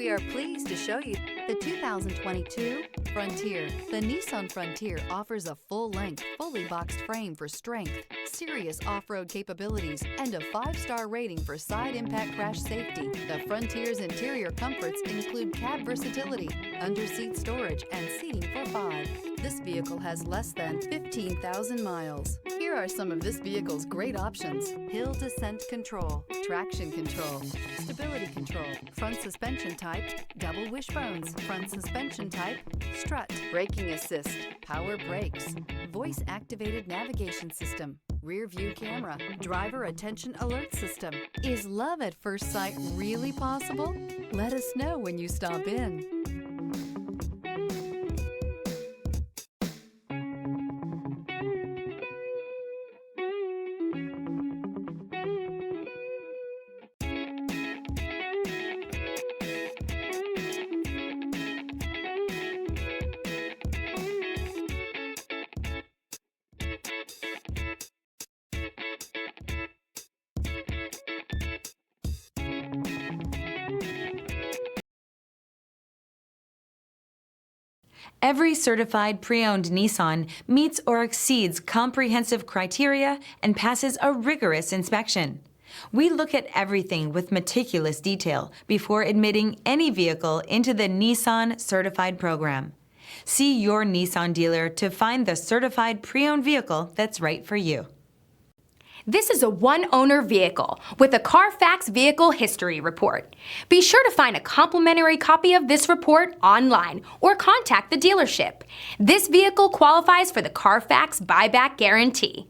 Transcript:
We are pleased to show you the 2022 Frontier. The Nissan Frontier offers a full-length, fully boxed frame for strength, serious off-road capabilities, and a 5-star rating for side impact crash safety. The Frontier's interior comforts include cab versatility, under-seat storage, and seating for 5. This vehicle has less than 15,000 miles. Here are some of this vehicle's great options: hill descent control, traction control, stability control, front suspension type, double wishbones, front suspension type, strut, braking assist, power brakes, voice activated navigation system, rear view camera, driver attention alert system. Is love at first sight really possible? Let us know when you stop in. Every certified pre-owned Nissan meets or exceeds comprehensive criteria and passes a rigorous inspection. We look at everything with meticulous detail before admitting any vehicle into the Nissan Certified program. See your Nissan dealer to find the certified pre-owned vehicle that's right for you. This is a one-owner vehicle with a Carfax Vehicle History Report. Be sure to find a complimentary copy of this report online or contact the dealership. This vehicle qualifies for the Carfax Buyback Guarantee.